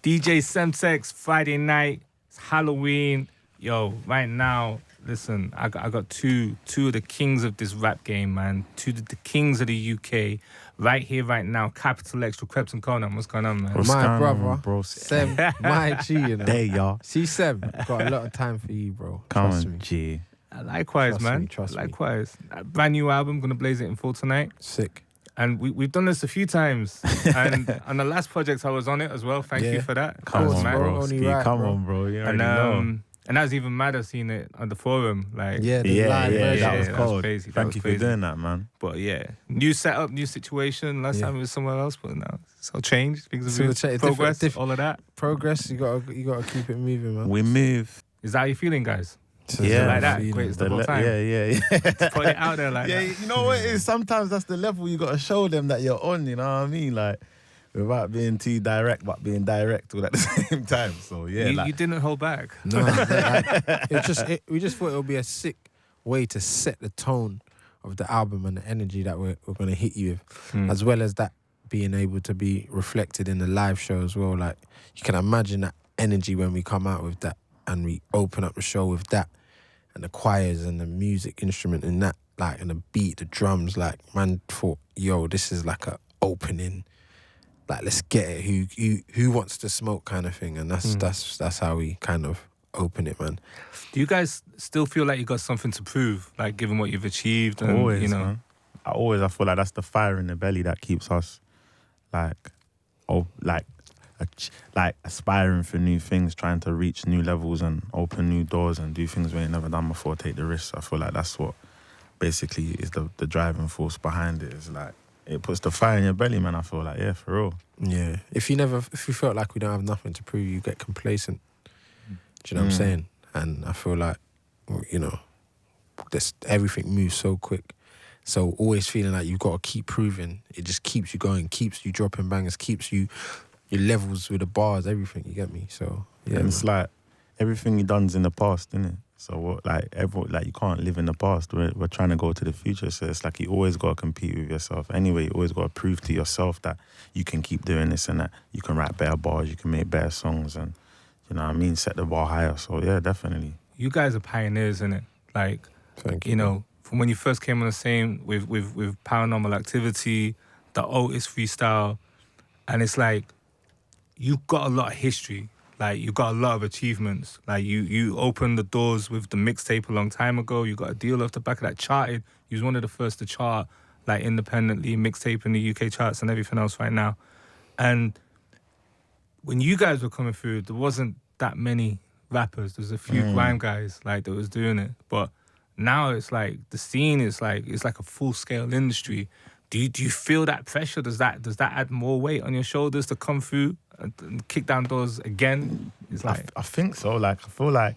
DJ Semtex, Friday night, it's Halloween. Yo, right now, listen, I got two of the kings of this rap game, man. Two of the kings of the UK. Right here, right now, Capital Extra, Krept Konan. What's going on, man? What's My going brother, on, bro? Sem, my G, you know. There, y'all. See, Sem, got a lot of time for you, bro. Come Trust on, me. Likewise, G. man. Trust me. Likewise. Brand new album, gonna blaze it in full tonight. Sick. And we've done this a few times. And on the last project, I was on it as well. Thank you for that. Come course, on, mad. bro. bro. Only right, Come bro. on, bro. You And already know. and that was even madder seeing it on the forum. Like, Yeah, the live version. that was cold. crazy. Thank you for doing that, man. But yeah, new setup, new situation. Last time it was somewhere else, but now it's all changed. Things have been progress, all of that. Progress, you gotta keep it moving, man. We move. Is that how you feeling, guys? Yeah, like that. feeling. Greatest of all time. Yeah. Put it out there like Yeah, that. you know what it is? Sometimes that's the level you got to show them that you're on, you know what I mean? Like, without being too direct, but being direct all at the same time. So, yeah. You didn't hold back. No, we just thought it would be a sick way to set the tone of the album and the energy that we're going to hit you with, as well as that being able to be reflected in the live show as well. Like, you can imagine that energy when we come out with that and we open up the show with that and the choirs and the music instrument and that, like, and the beat, the drums. Like, man thought, yo, this is like a opening. Like, let's get it. Who wants to smoke kind of thing, and that's how we kind of open it, man. Do you guys still feel like you got something to prove, like given what you've achieved? And, Always, you know, man. I feel like that's the fire in the belly that keeps us, like aspiring for new things, trying to reach new levels and open new doors and do things we ain't never done before, take the risks. I feel like that's what basically is the driving force behind it. Is like, it puts the fire in your belly, man. I feel like, yeah, for real. Yeah. If you felt like we don't have nothing to prove, you get complacent. Do you know what I'm saying? And I feel like, you know, everything moves so quick. So always feeling like you've got to keep proving. It just keeps you going, keeps you dropping bangers, keeps you your levels with the bars, everything. You get me? So yeah. And it's like everything you done's in the past, isn't it? So what, you can't live in the past. We're trying to go to the future. So it's like you always got to compete with yourself. Anyway, you always got to prove to yourself that you can keep doing this and that. You can write better bars, you can make better songs, and you know what I mean, set the bar higher. So yeah, definitely. You guys are pioneers, innit? Like, Thank you. You know, from when you first came on the scene with Paranormal Activity, the Otis freestyle, and it's like you've got a lot of history. Like, you got a lot of achievements. Like, you opened the doors with the mixtape a long time ago. You got a deal off the back of that, charted. You was one of the first to chart, like, independently, mixtape in the UK charts and everything else right now. And when you guys were coming through, there wasn't that many rappers. There's a few grime guys, like, that was doing it. But now it's like the scene is like, it's like a full-scale industry. Do you feel that pressure? Does that add more weight on your shoulders to come through and kick down doors again? It's like, I think so. Like, I feel like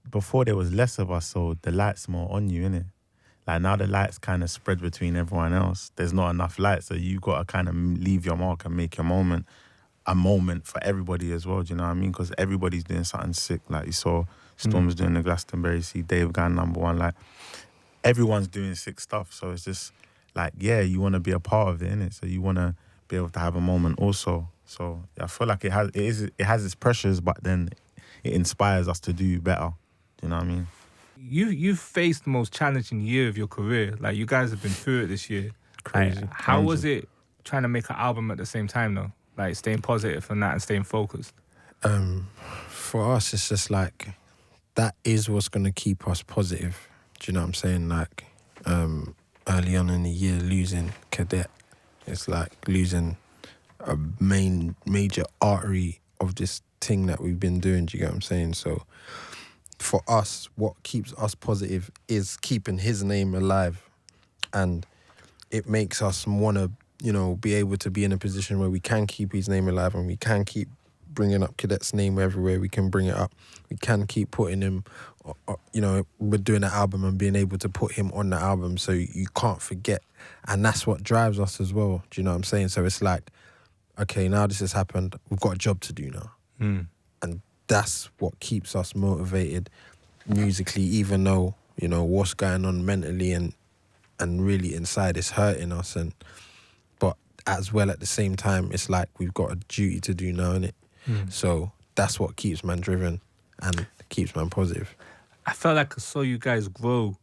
before there was less of us, so the light's more on you, innit? Like, now the light's kind of spread between everyone else. There's not enough light, so you got to kind of leave your mark and make your moment a moment for everybody as well, do you know what I mean? Because everybody's doing something sick. Like, you saw Stormzy doing the Glastonbury, see Dave going #1. Like, everyone's doing sick stuff, so it's just like, yeah, you want to be a part of it, innit? So you want to be able to have a moment also. So I feel like it has its pressures, but then it inspires us to do better. Do you know what I mean? You've faced the most challenging year of your career. Like, you guys have been through it this year. Crazy. Like, how was it trying to make an album at the same time, though? Like, staying positive and that and staying focused? For us, it's just like, that is what's going to keep us positive. Do you know what I'm saying? Like, early on in the year, losing Cadet, it's like losing a major artery of this thing that we've been doing. Do you get what I'm saying? So for us, what keeps us positive is keeping his name alive, and it makes us want to, you know, be able to be in a position where we can keep his name alive and we can keep bringing up Cadet's name everywhere we can bring it up. We can keep putting him, you know, we're doing an album and being able to put him on the album so you can't forget. And that's what drives us as well. Do you know what I'm saying? So it's like, okay, now this has happened, we've got a job to do now. And that's what keeps us motivated musically, even though, you know, what's going on mentally and really inside is hurting us. But as well, at the same time, it's like we've got a duty to do now, innit? So that's what keeps man driven and keeps man positive. I felt like I saw you guys grow,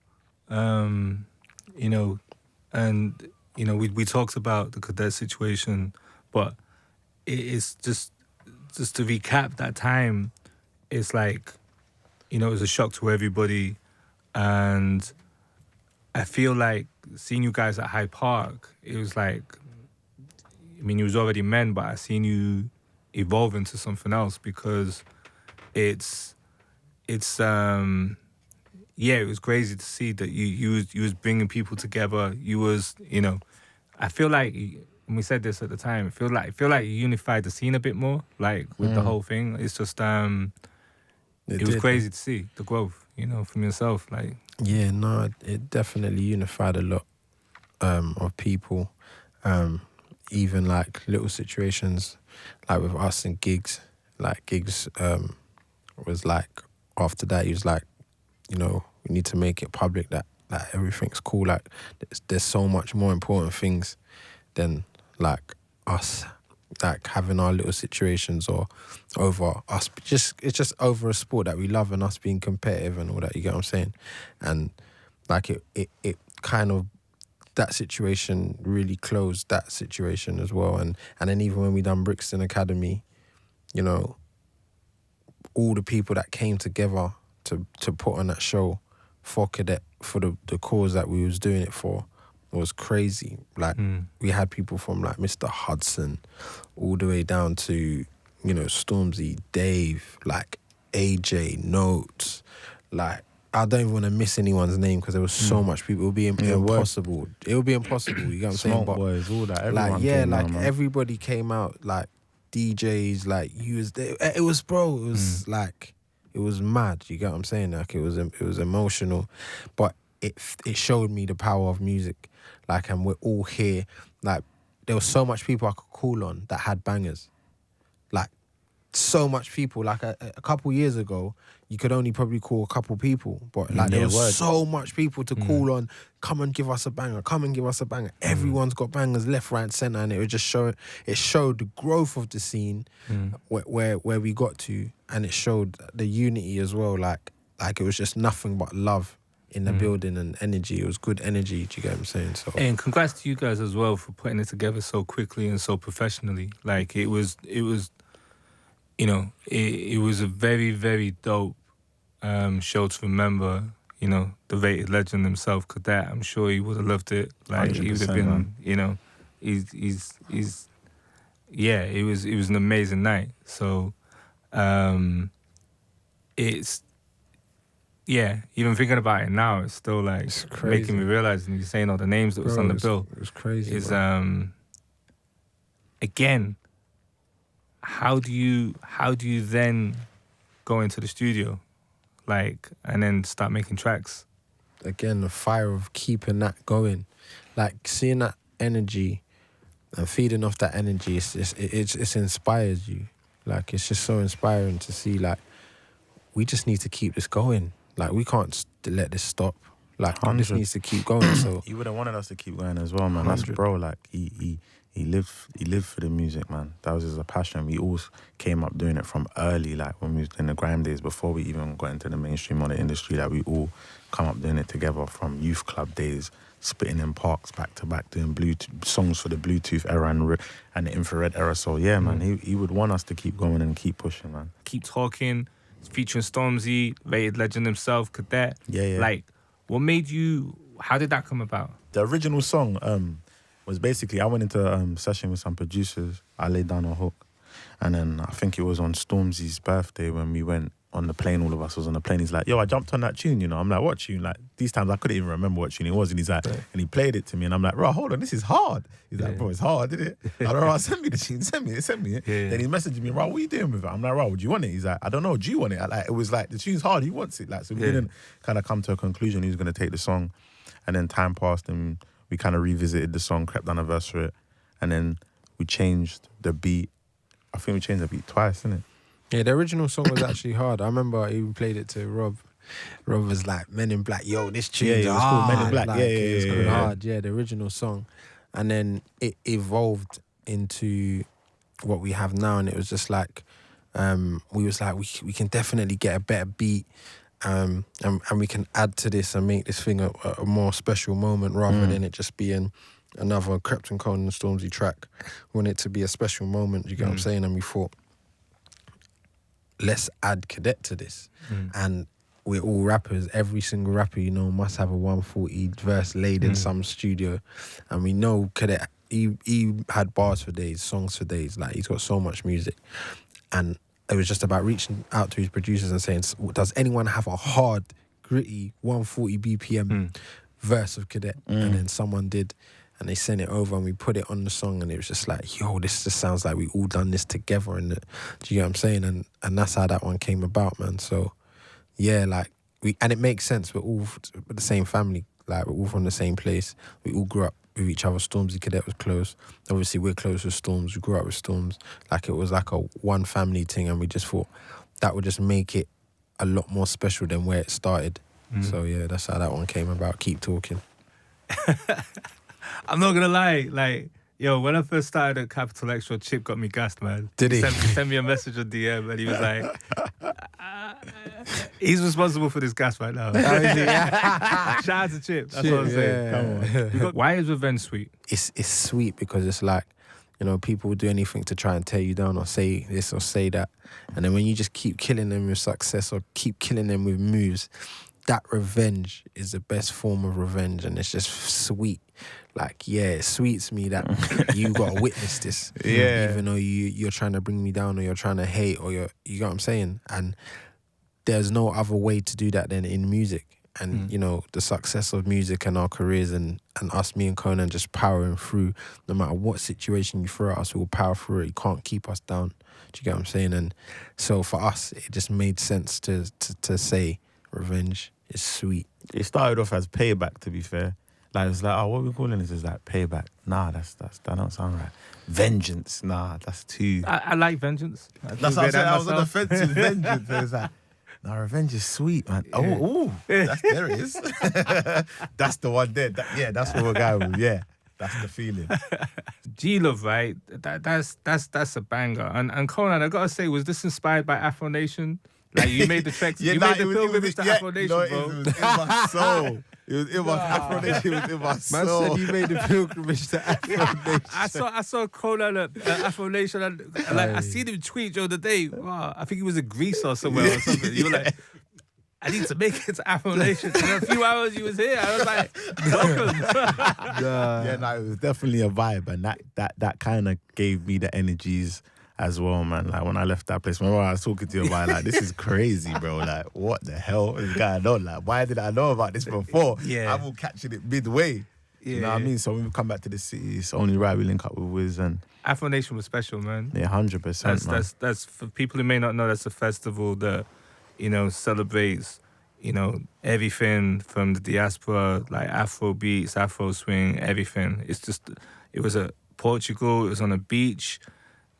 you know, and you know we talked about the Cadet situation, but it's just to recap that time. It's like, you know, it was a shock to everybody, and I feel like seeing you guys at Hyde Park, it was like, I mean, you was already men, but I seen you evolve into something else because it's yeah, it was crazy to see that you was bringing people together. You was, you know, I feel like when we said this at the time, I feel like you unified the scene a bit more, like with the whole thing. It's just it was crazy to see the growth, you know, from yourself, like. Yeah, no, it definitely unified a lot of people. Even like little situations, like with us and gigs. Like gigs was like, after that, he was like, you know, we need to make it public that everything's cool. Like there's so much more important things than like us, like having our little situations or over us. It's just over a sport that we love and us being competitive and all that. You get what I'm saying? And like it kind of, that situation really closed that situation as well. And then even when we done Brixton Academy, you know, all the people that came together to put on that show for Cadet, for the cause that we was doing it for, was crazy. Like we had people from like Mr. Hudson all the way down to, you know, Stormzy, Dave, like AJ, Notes, like I don't even want to miss anyone's name because there was so much people. It would be impossible. It would be impossible. You get what I'm saying? Smoke boys, all that. Everyone Like, yeah, came like down, man. everybody came out. Like DJs, like you was there. It was, bro. It was like, it was mad. You get what I'm saying? Like it was emotional, but it showed me the power of music. Like, and we're all here. Like there was so much people I could call on that had bangers. Like so much people. Like a couple years ago, you could only probably call a couple people, but like there was so much people to call on. Come and give us a banger. Come and give us a banger. Everyone's got bangers left, right, centre, and it would just show. It showed the growth of the scene, where we got to, and it showed the unity as well. Like it was just nothing but love in the building and energy. It was good energy. Do you get what I'm saying? So, and congrats to you guys as well for putting it together so quickly and so professionally. Like it was, you know, it was a very, very dope show to remember. You know, the rated legend himself, Cadet. I'm sure he would have loved it. Like he would have been, man. you know, he's yeah. It was an amazing night. So, it's. Yeah, even thinking about it now, it's still like making me realize, and you're saying all the names that was on the bill. It was crazy. Is again, how do you then go into the studio, like, and then start making tracks? Again, the fire of keeping that going, like seeing that energy and feeding off that energy. It inspires you. Like it's just so inspiring to see. Like we just need to keep this going. Like we can't let this stop. Like this needs to keep going. So He would have wanted us to keep going as well, man. That's 100. bro. Like he lived for the music, man. That was his passion. We all came up doing it from early, like when we was in the grime days before we even got into the mainstream or the industry. Like we all come up doing it together from youth club days, spitting in parks back to back, doing Bluetooth songs for the Bluetooth era and the infrared era. So yeah, man, he would want us to keep going and keep pushing, man. Keep talking. Featuring Stormzy, rated legend himself, Cadet. Yeah. Like, what made you? How did that come about? The original song was basically, I went into a session with some producers. I laid down a hook, and then I think it was on Stormzy's birthday when we went on the plane. All of us was on the plane. He's like, "Yo, I jumped on that tune." You know, I'm like, "What tune?" Like these times I couldn't even remember what tune it was, and he's like, and he played it to me, and I'm like, "Bro, hold on, this is hard." He's like, "Bro, it's hard, isn't it?" I don't know. Send me the tune. Send me it. Yeah. Then he's messaging me, "Bro, what are you doing with it?" I'm like, "Bro, do you want it?" He's like, "I don't know. Do you want it?" Like it was like the tune's hard. He wants it. Like so we didn't kind of come to a conclusion. He was going to take the song, and then time passed, and we kind of revisited the song, Krept Anniversary, and then we changed the beat. I think we changed the beat twice, didn't it? yeah, the original song was actually hard. I remember I even played it to Rob. Rob was like, "Men in Black, yo, this tune's it was hard." called Men in Black. Like, Yeah, it was called yeah. hard. Yeah, the original song, and then it evolved into what we have now, and it was just like we was like, we can definitely get a better beat, and we can add to this and make this thing a more special moment rather than it just being another Krept Konan and Stormzy track. We want it to be a special moment, you get what I'm saying? And we thought, let's add Cadet to this. And we're all rappers. Every single rapper, you know, must have a 140 verse laid in some studio. And we know Cadet, he had bars for days, songs for days. Like, he's got so much music. And it was just about reaching out to his producers and saying, does anyone have a hard, gritty 140 BPM verse of Cadet? And then someone did. And they sent it over and we put it on the song, and it was just like, yo, this just sounds like we all done this together. And do you get what I'm saying? And that's how that one came about, man. So yeah, like and it makes sense. We're all the same family. Like, we're all from the same place. We all grew up with each other. Stormzy, Cadet was close. Obviously, we're close with Storms. We grew up with Storms. Like, it was like a one family thing, and we just thought that would just make it a lot more special than where it started. So yeah, that's how that one came about. Keep talking. I'm not gonna lie, like, yo, when I first started at Capital Extra, Chip got me gassed, man. Did he? Sent me a message on DM, and he was like, he's responsible for this gas right now. Shout out to Chip. That's what I'm saying. Come on. Why is Revenge sweet? It's sweet because it's like, you know, people will do anything to try and tear you down or say this or say that. And then when you just keep killing them with success or keep killing them with moves, that revenge is the best form of revenge, and it's just sweet. Like, yeah, it sweets me that you got to witness this. Even though you're trying to bring me down or you're trying to hate or you know what I'm saying? And there's no other way to do that than in music. And, you know, the success of music and our careers and us, me and Konan, just powering through. No matter what situation you throw at us, we'll power through it. You can't keep us down. Do you get what I'm saying? And so for us, it just made sense to say revenge is sweet. It started off as Payback, to be fair. Like, it was like, oh, what are we calling this? It's like Payback. Nah, that don't sound right. Vengeance. Nah, that's too... I like Vengeance. That's what I'm saying. I was on the fence with Vengeance. It was like, nah, revenge is sweet, man. Oh, there it is. That's the one there. That's what we're going with. Yeah, that's the feeling. G-Love, right? That's a banger. And Konan, I gotta say, was this inspired by Afro Nation? Like, you made the trek, you made the pilgrimage to Afro Nation, bro. It was in my soul. It was Afro Nation. It was in my soul. Man said you made the pilgrimage to Afro Nation. I saw Konan at Afro Nation, and like, I seen him tweet the other day. Wow, I think he was in Greece or somewhere or something. You were like, I need to make it to Afro Nation. And in a few hours you was here. I was like, welcome. Yeah, no, it was definitely a vibe, and that kind of gave me the energies as well, man. Like, when I left that place, remember I was talking to you about, like, this is crazy, bro. Like, what the hell is going on? Like, why did I know about this before? Yeah. I'm all catching it midway. Yeah. You know what I mean? So when we come back to the city, it's only right we link up with Wiz and... Afro Nation was special, man. Yeah, 100%, man. That's for people who may not know, that's a festival that, you know, celebrates, you know, everything from the diaspora, like Afro beats, Afro swing, everything. It's just, it was at Portugal, it was on a beach,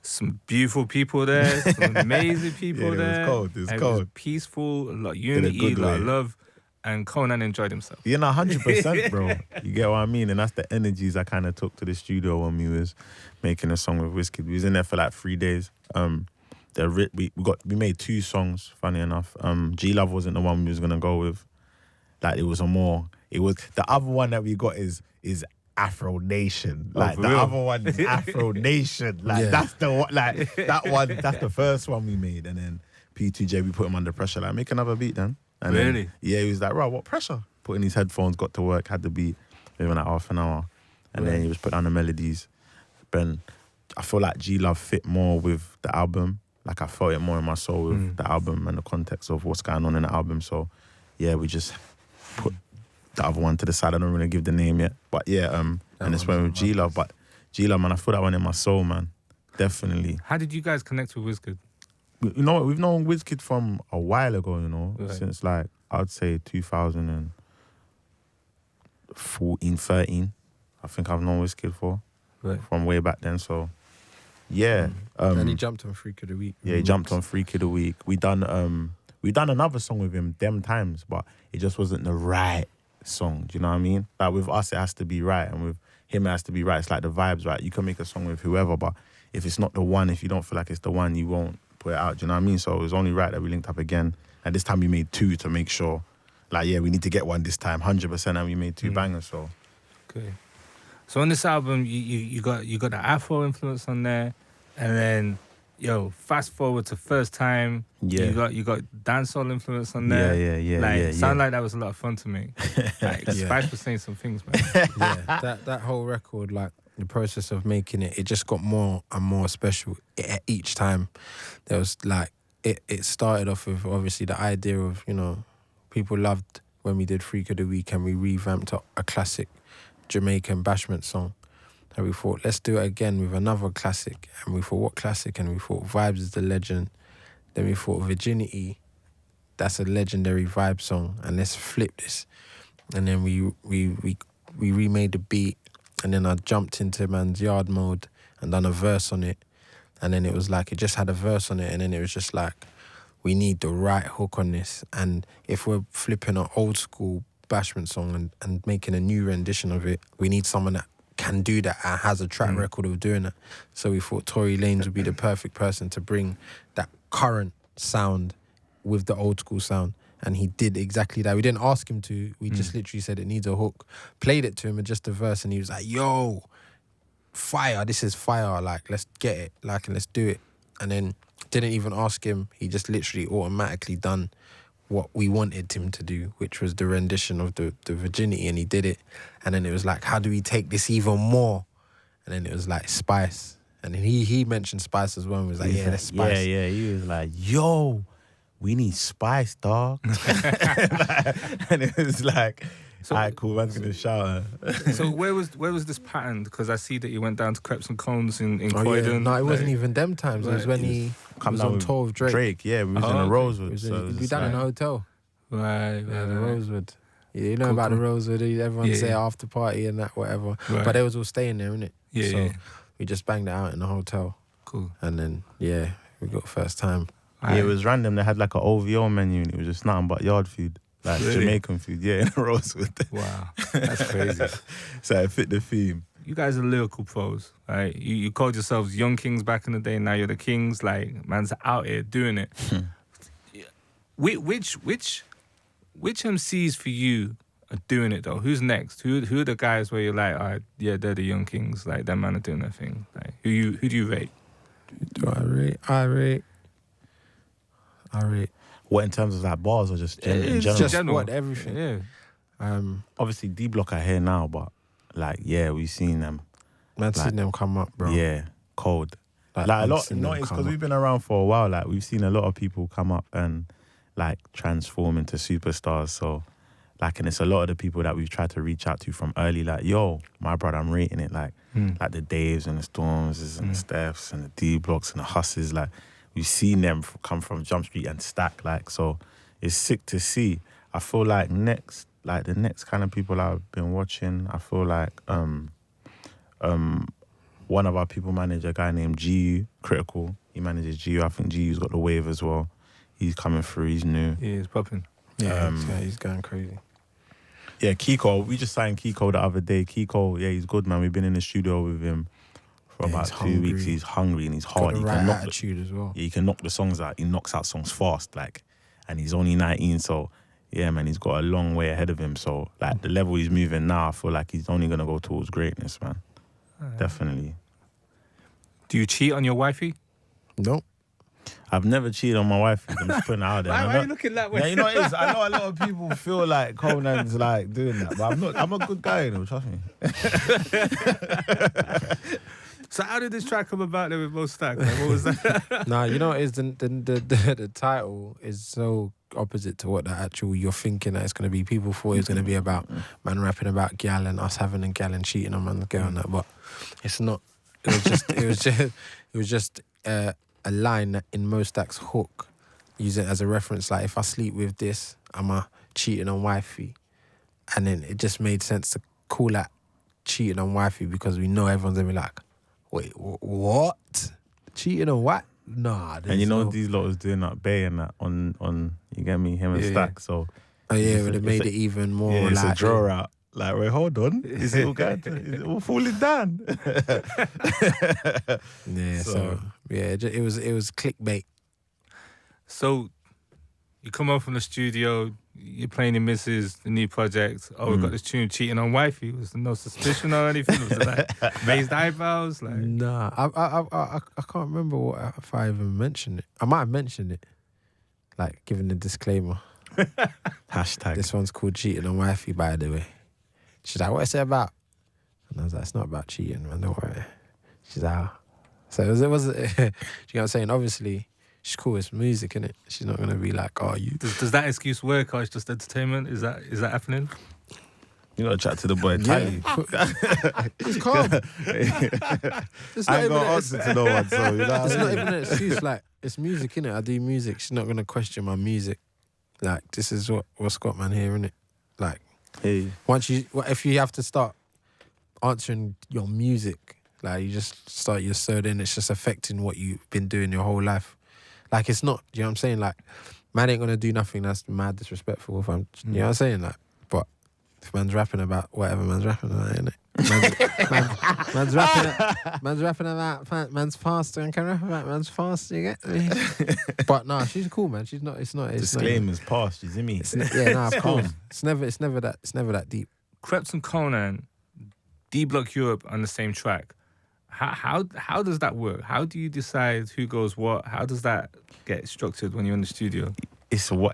some beautiful people there, some amazing people there. It was cold, It was peaceful, a lot of unity, a lot of love, and Konan enjoyed himself. Yeah, no, 100%, bro. You get what I mean? And that's the energies I kind of took to the studio when we was making a song with Wizkid. We was in there for like 3 days. We made 2 songs, funny enough. G-Love wasn't the one we was gonna go with. Like, it was the other one that we got is Afro Nation. Like, the other one is Afro Nation. Like, that's the one, like, that one, that's the first one we made. And then P2J, we put him under pressure, like, make another beat then. And really? Then, yeah, he was like, right, what pressure? Put in his headphones, got to work, had the beat, maybe like half an hour. And then he was putting on the melodies. But I feel like G-Love fit more with the album. Like, I felt it more in my soul with the album and the context of what's going on in the album. So, yeah, we just put the other one to the side. I don't really give the name yet. But yeah, and it's went with G-Love. But G-Love, man, I feel that one in my soul, man. Definitely. How did you guys connect with Wizkid? You know what? We've known Wizkid from a while ago, you know, since like, I'd say 2014, 13. I think I've known Wizkid from way back then. So, yeah. And he jumped on Freak of the Week. Yeah, he jumped on Freak of the Week. We done another song with him them times, but it just wasn't the right song. Do you know what I mean? Like, with us, it has to be right, and with him, it has to be right. It's like the vibes, right? You can make a song with whoever, but if it's not the one, if you don't feel like it's the one, you won't put it out. Do you know what I mean? So it was only right that we linked up again. And this time we made 2 to make sure, like, yeah, we need to get one this time, 100%, and we made 2 bangers. So Okay. So on this album, you got the Afro influence on there, and then fast forward to First Time. Yeah. You got dancehall influence on there. Yeah. Sound like that was a lot of fun to me. Like Spice was saying some things, man. Yeah, that whole record, like the process of making it just got more and more special each time. There was like it started off with obviously the idea of people loved when we did Freak of the Week and we revamped a classic Jamaican bashment song. And we thought, let's do it again with another classic. And we thought, what classic? And we thought, Vibes is the legend. Then we thought, Virginity, that's a legendary vibe song. And let's flip this. And then we remade the beat. And then I jumped into man's yard mode and done a verse on it. And then it was like, it just had a verse on it. And then it was just like, we need the right hook on this. And if we're flipping an old school bashment song and making a new rendition of it, we need someone that can do that and has a track record of doing that. So we thought Tory Lanez would be the perfect person to bring that current sound with the old school sound. And he did exactly that. We didn't ask him to. We just literally said it needs a hook. Played it to him and just a verse, and he was like, yo, fire, this is fire. Like, let's get it. Like, and let's do it. And then didn't even ask him. He just literally automatically done what we wanted him to do, which was the rendition of the Virginity, and he did it. And then it was like, how do we take this even more? And then it was like Spice. And then he mentioned Spice as well and was like, yeah, that's Spice. Yeah, he was like, yo, we need Spice, dog. And it was like, all right, cool, man's gonna shout her. So where was this pattern? Because I see that you went down to Krept Konans in Croydon. Yeah. No, it wasn't even them times. It was when he was on tour with Drake. Yeah, we was in the Rosewood. We down in the hotel. Right. Yeah, the Rosewood. Yeah, you know about the Rosewood. Everyone say after party and that, whatever. Right. But they was all staying there, innit? Yeah. So we just banged it out in the hotel. Cool. And then, we got First Time. Yeah, it was random. They had like an OVO menu and it was just nothing but yard food. Like Jamaican food, in the Rosewood. Wow, that's crazy. So it fit the theme. You guys are lyrical pros, right? You called yourselves Young Kings back in the day. Now you're the Kings. Like, man's out here doing it. Which MCs for you are doing it though? Who's next? Who are the guys where you're like, all right, yeah, they're the Young Kings. Like, them man are doing their thing. Like, who do you rate? I rate. What, in terms of like bars or just in general? Just what, everything. Yeah. Obviously D-Block are here now, but like, we've seen them. Man, seen them come up, bro. Yeah, cold. Like a lot, notice because we've been around for a while. Like, we've seen a lot of people come up and like transform into superstars. So like, and it's a lot of the people that we've tried to reach out to from early. Like, yo, my brother, I'm rating it. Like the Daves and the Storms and the Stephs and the D-Blocks and the Husses. Like, we've seen them come from Jump Street and Stack. Like, so it's sick to see. I feel like the next kind of people I've been watching, I feel like one of our people manage a guy named GU, Critical. He manages GU. I think GU's got the wave as well. He's coming through. He's new. Yeah, he's popping. Yeah, he's going crazy. Yeah, Kiko. We just signed Kiko the other day. Kiko, he's good, man. We've been in the studio with him for about 2 weeks. He's hungry and he's hard. Got the right attitude as well. Yeah, he can knock the songs out. He knocks out songs fast, like, and he's only 19, so yeah, man, he's got a long way ahead of him. So like the level he's moving now, I feel like he's only gonna go towards greatness, man. Definitely. Do you cheat on your wifey? Nope. I've never cheated on my wife. I'm just putting it out there. Why are you looking that way? Yeah, you know what it is? I know a lot of people feel like Conan's like doing that, but I'm not. I'm a good guy, you know, trust me. So how did this track come about there with MoStack? Like, what was that? Nah, you know what is the title is so opposite to what the actual you're thinking that it's gonna be. People thought it was gonna be about man rapping about gal and us having a gal and cheating on man's girl and that, but it's not. It was just a line that in MoStack's hook, use it as a reference. Like, if I sleep with this, I'm a cheating on wifey, and then it just made sense to call that cheating on wifey because we know everyone's gonna be like, wait, what? Cheating on what? Nah. And you know these lot was doing that Bay and that on you get me, him and Stack. So but it made it even more. Yeah, it's like a draw out. Like, wait, hold on. Is it all good? Is it all falling down? Yeah. So it was clickbait. So you come home from the studio, you're playing your missus, the new project. Oh, we've got this tune, Cheating on Wifey. Was there no suspicion or anything? Was it like raised eyebrows? Like, Nah, I can't remember if I even mentioned it. I might have mentioned it, like giving the disclaimer. Hashtag. This one's called Cheating on Wifey, by the way. She's like, what's it about? And I was like, it's not about cheating, man, don't worry. She's like, "Ah." So it was you know what I'm saying? Obviously, she's cool, it's music, innit? She's not going to be like, oh, you... does that excuse work or it's just entertainment? Is that happening? You gotta chat to the boy, Tally. It's calm. It's I not ain't even got an answer to no one, so you know. It's not even an excuse. Like, it's music, innit? I do music. She's not gonna question my music. Like, this is what's got man here, innit? Like, Hey. if you have to start answering your music, like, you just start your so then it's just affecting what you've been doing your whole life. Like, it's not. You know what I'm saying? Like, man ain't gonna do nothing that's mad disrespectful. If I'm, you know what I'm saying? Like, but if man's rapping about whatever man's rapping about, innit? Man's rapping about man's faster and can rap about man's faster, you get me? But nah, she's cool, man. She's not. It's not. Disclaimer's past, you see me? Yeah, nah, of course. It's never that deep. Krept Konan, D-Block Europe on the same track. How does that work? How do you decide who goes what? How does that get structured when you're in the studio? It's No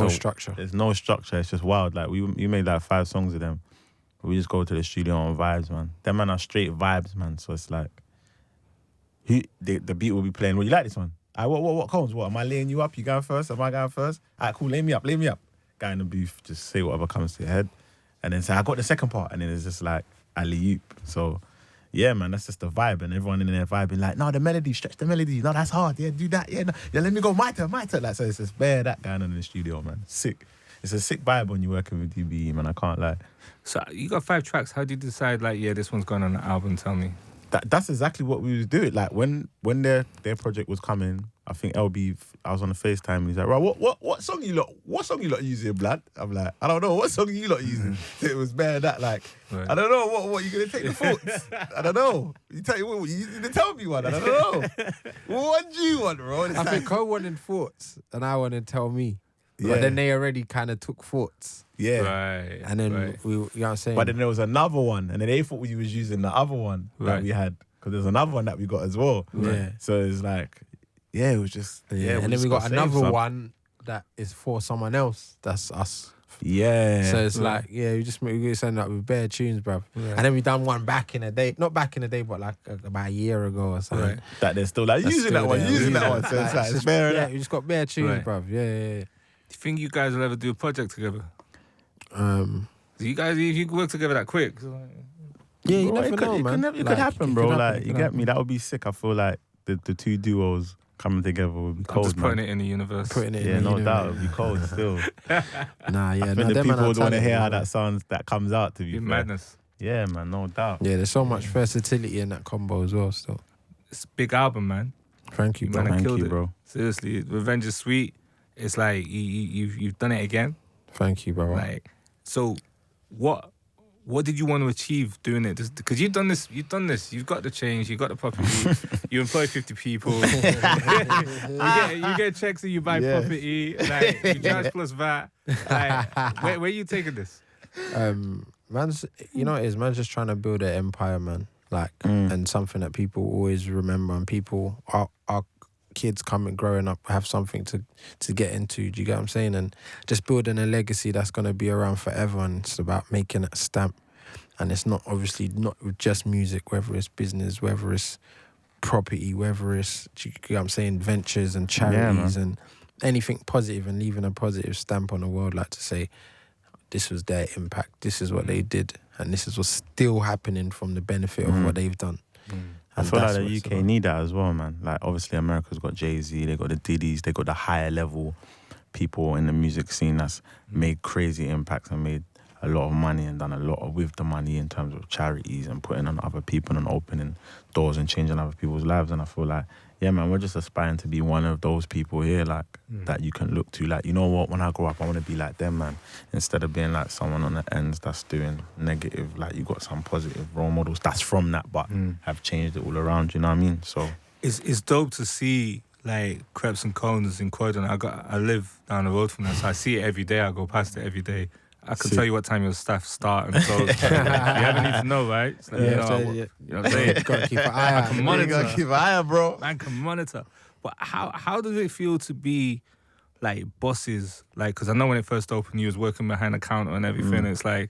structure. There's no structure. It's just wild. Like you made like 5 songs of them. We just go to the studio on vibes, man. Them man are straight vibes, man. So it's like, the beat will be playing. Well, you like this one? What comes? What am I laying you up? You going first? Am I going first? Alright, cool. Lay me up. Guy in the booth, just say whatever comes to your head, and then say I got the second part, and then it's just like alley-oop. So yeah, man, that's just the vibe, and everyone in there vibing like, no, the melody, stretch the melody. No, that's hard. Yeah, do that. Yeah, no. Yeah, let me go. My turn. Like, so it's just bare that going on in the studio, man. Sick. It's a sick vibe when you're working with DBE, man. I can't lie. So you got 5 tracks. How do you decide, like, yeah, this one's going on the album? Tell me. That's exactly what we was doing. Like when their project was coming, I think LB, I was on the FaceTime and he's like, right, what song you lot using, blood? I'm like, I don't know, what song you lot using? It was bare that, like, right. I don't know, what you gonna take the thoughts? I don't know. You didn't tell me one, I don't know. What do you want, bro? I think Cole wanted thoughts and I wanted tell me. Yeah. But then they already kind of took thoughts. Yeah. Right. And then we, you know what I'm saying? But then there was another one, and then they thought we was using the other one that we had, because there's another one that we got as well. Yeah. So it's like, yeah, it was just, yeah. And then we got another one that is for someone else. That's us. Yeah. So it's like, yeah, we just ended up with bare tunes, bruv. Yeah. And then we done one back in the day. Not back in the day, but like about a year ago or something. Right. That they're still like, using that one. So it's like, it's bare. Yeah, we just got bare tunes, bruv. Yeah. Do you think you guys will ever do a project together? You guys, if you work together that quick, yeah, you never know, man. It could happen, bro. Like, you get me? That would be sick. I feel like the 2 duos coming together would be cold, just putting it in the universe. Yeah, no doubt, it would be cold still. Nah, yeah. I think the people would want to hear how that sounds, that comes out, to be fair. Madness. Yeah, man, no doubt. Yeah, there's so much versatility in that combo as well, still. It's a big album, man. Thank you, bro. Thank you, bro. Seriously, Revenge is sweet. It's like you've done it again. Thank you, bro. Like, so what did you want to achieve doing it? Because you've done this. You've got the change. You've got the property. You employ 50 people. you get checks and you buy property. Like, you charge plus VAT. Like, where are you taking this? Man's, you know what it is? Man's just trying to build an empire, man. Like, and something that people always remember, and people our kids growing up have something to get into. Do you get what I'm saying? And just building a legacy that's going to be around forever. And it's about making a stamp. And it's not just music, whether it's business, whether it's property, whether it's, do you get what I'm saying, ventures and charities and anything positive, and leaving a positive stamp on the world, like to say, this was their impact, this is what they did, and this is what's still happening from the benefit of what they've done. I feel like the UK need that as well, man. Like, obviously America's got Jay-Z, they got the Diddy's, they got the higher level people in the music scene that's made crazy impacts and made a lot of money and done a lot with the money in terms of charities and putting on other people and opening doors and changing other people's lives. And I feel like, yeah, man, we're just aspiring to be one of those people here, like, that you can look to. Like, you know what, when I grow up, I want to be like them, man. Instead of being like someone on the ends that's doing negative, like, you got some positive role models that's from that, but have changed it all around, you know what I mean? So it's dope to see, like Krept and Konan in Croydon. I live down the road from there, so I see it every day. I go past it every day. I can tell you what time your staff start and close. You ever need to know, right? So you know what I'm saying? Gotta keep an eye out. You gotta keep an eye out, bro. Man can monitor. But how does it feel to be like bosses? Like, because I know when it first opened, you was working behind a counter and everything. It's like,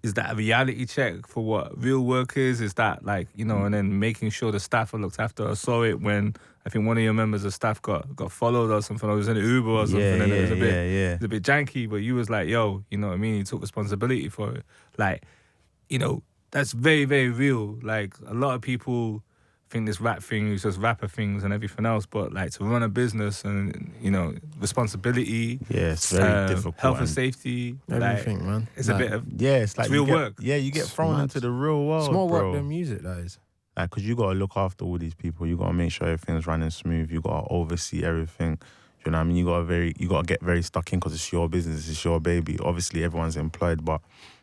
is that a reality check for what real work is? Is that like, you know, and then making sure the staff are looked after? I saw it when I think one of your members of staff got followed or something. I was in an Uber or something, and it was a bit janky. But you was like, yo, you know what I mean? You took responsibility for it. Like, you know, that's very, very real. Like, a lot of people think this rap thing is just rapper things and everything else, but like to run a business and, you know, responsibility. Yeah, it's very difficult. Health and safety. Everything, like, man. It's like, a bit of... Yeah, it's like real work. Yeah, you get thrown into the real world, It's more bro. work than music, that is. Like, because you got to look after all these people. You got to make sure everything's running smooth. You got to oversee everything. You know what I mean? You got to get very stuck in because it's your business. It's your baby. Obviously, everyone's employed, but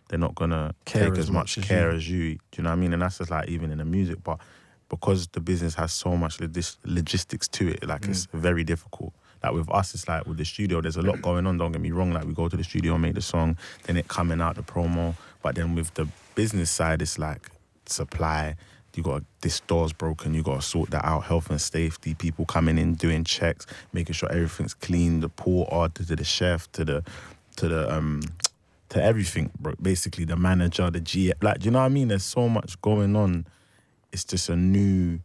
they're not going to take as much care as you. Do you know what I mean? And that's just like even in the music. But because the business has so much logistics to it, like it's very difficult. Like with us, it's like with the studio, there's a lot going on, don't get me wrong. Like we go to the studio, make the song, then it coming out, the promo. But then with the business side, it's like supply. You got this door's broken, you got to sort that out. Health and safety, people coming in, doing checks, making sure everything's clean. The porter to the chef to everything, bro. Basically, the manager, the GM. Like, do you know what I mean? There's so much going on. It's just a new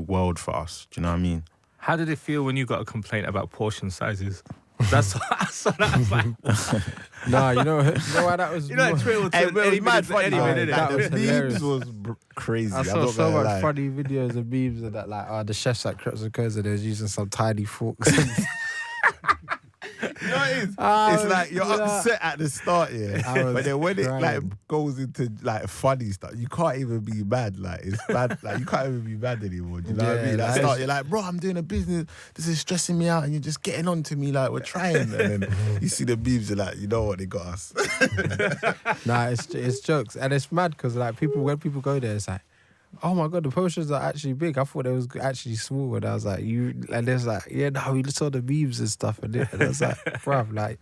world for us. Do you know what I mean? How did it feel when you got a complaint about portion sizes? That's what I saw that. I was like, Nah, you know why that was. you know, Twitter will Hey, turn but it was any mad minute to funny. any minute, That innit? was hilarious. was crazy. I I'm saw not so gonna much lie. funny videos and memes of that, like, the chefs at Krept Konan, they was using some tiny forks. You know what it is? I It's was- like you're upset at the start, yeah. I was But then when it like crying. goes into like funny stuff, you can't even be mad. Like it's bad. Like you can't even be mad anymore. Do you know what I Yeah, mean? Like that start, is- you're like, bro, I'm doing a business. This is stressing me out, and you're just getting on to me like we're trying. And then you see the memes, you're like, you know what, they got us. Nah, it's jokes. And it's mad because, like, when people go there, it's like, oh my God, the posters are actually big. I thought they was actually small. And I was like, and there's like, yeah, no, we saw the memes and stuff. And I was like, bruv, like,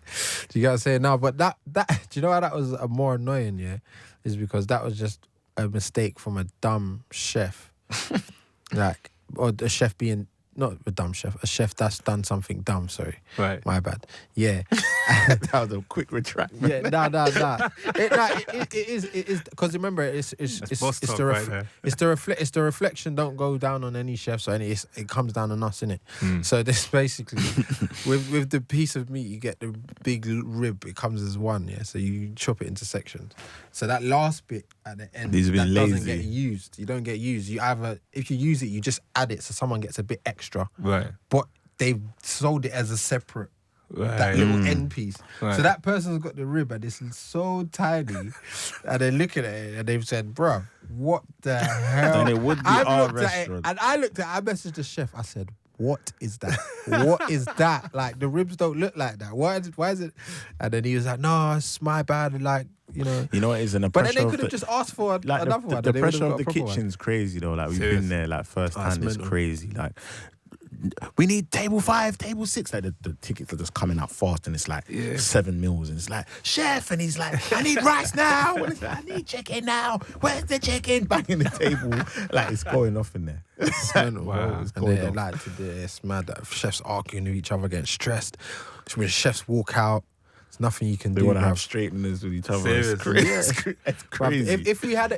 do you get what I'm saying? No, but that, do you know why that was more annoying, yeah? Is because that was just a mistake from a dumb chef. Like, or the chef being, not a dumb chef, a chef that's done something dumb, sorry. Right. My bad. Yeah. That was a quick retract. Yeah, nah. It is because remember it's boss talk the right there. it's the reflection don't go down on any chef, so it comes down on us, innit? So this basically with the piece of meat you get the big rib, it comes as one, yeah. So you chop it into sections. So that last bit at the end These have been that doesn't lazy. get used. You don't get used. You either if you use it, you just add it so someone gets a bit extra. Right. But they've sold it as a separate. Right. That little end piece. Right. So that person's got the rib and it's so tiny. And they're looking at it and they've said, bro, what the hell? And it would be I've our looked at it, restaurant. and I looked at it, I messaged the chef. I said, what is that? What is that? Like, the ribs don't look like that. Why is it? And then he was like, no, it's my bad. Like, you know. You know what it is? And the But then pressure they of could have the- just asked for like another the one. and they would've pressure got of a the proper one. kitchen's crazy though. Like we've Serious. been there like first That's hand. It's mental. crazy. Like we need table 5, table 6. Like the tickets are just coming out fast, and it's like 7 meals, and it's like chef, and he's like, I need rice now. And it's like, I need chicken now. Where's the chicken? Banging the table, like it's going off in there. It's mental, Wow. bro. It's And going they're off. like, it's mad that chefs arguing with each other, getting stressed. When chefs walk out, there's nothing you can They do. want to bruv. have straighteners with each other. Seriously. It's Bruv, crazy. If we had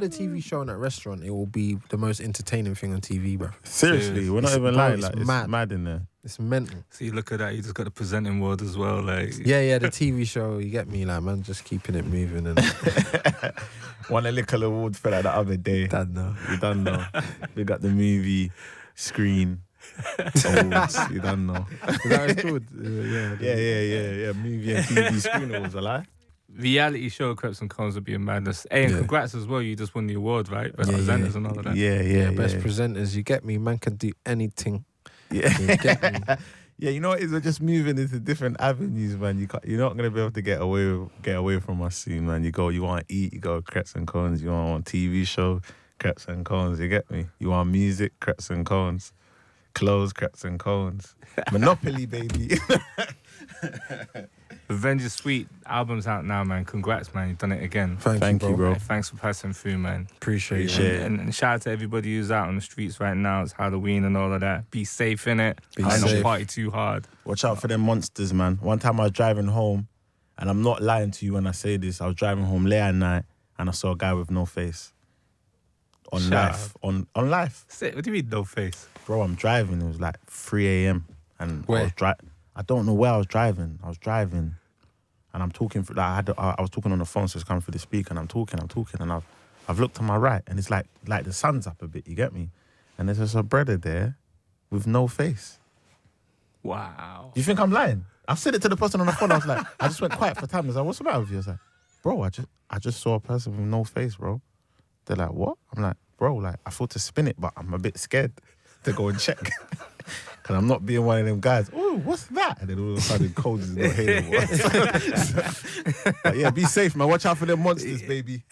a TV show in that restaurant, it will be the most entertaining thing on TV, bro. Seriously, we're not It's- even bro, lying. it's Like, it's mad. mad in there. It's mental. So you look at that, you just got the presenting world as well. Like, Yeah, the TV show, you get me, like, man, just keeping it moving and Won a little award for that the other day. that, no. You don't know. We got the movie screen awards. You don't know. Is that what it's called? Yeah. Movie and TV screen awards. A lie. reality show Krept Konan would be a madness. Hey, and Yeah. congrats as well. You just won the award, right? Best Yeah, presenters yeah. and all of that. Yeah. Best presenters, you get me, man can do anything. Yeah. You get me. Yeah, you know what it is? We're just moving into different avenues, man. You're not gonna be able to get away from us soon, man. You want to eat, you go Krept Konan. You want a TV show, Krept Konan. You get me? You want music, Krept Konan. Clothes, crepes and cones. Monopoly, baby. Revenge is Sweet album's out now, man. Congrats, man. You've done it again. Thank you, bro. Hey, thanks for passing through, man. Appreciate it. And shout out to everybody who's out on the streets right now. It's Halloween and all of that. Be safe, innit? Be And safe. not party too hard. Watch out for them monsters, man. One time I was driving home, and I'm not lying to you when I say this. I was driving home late at night, and I saw a guy with no face. On Shut life. On life. What do you mean, no face? Bro, I'm driving. It was like 3 a.m. And Where? I don't know where I was driving. And I'm talking through, like, I was talking on the phone, so it's coming through the speaker, and I'm talking, and I've looked to my right, and it's like the sun's up a bit, you get me? And there's just a brother there with no face. Wow. You think I'm lying? I said it to the person on the phone. I was like, I just went quiet for time. I was like, what's the matter with you? I was like, bro, I just saw a person with no face, bro. They're like, what? I'm like, bro, like, I thought to spin it, but I'm a bit scared to go and check. Because I'm not being one of them guys, oh, what's that? And then all of a sudden, cold is not here. But yeah, be safe, man. Watch out for them monsters, baby.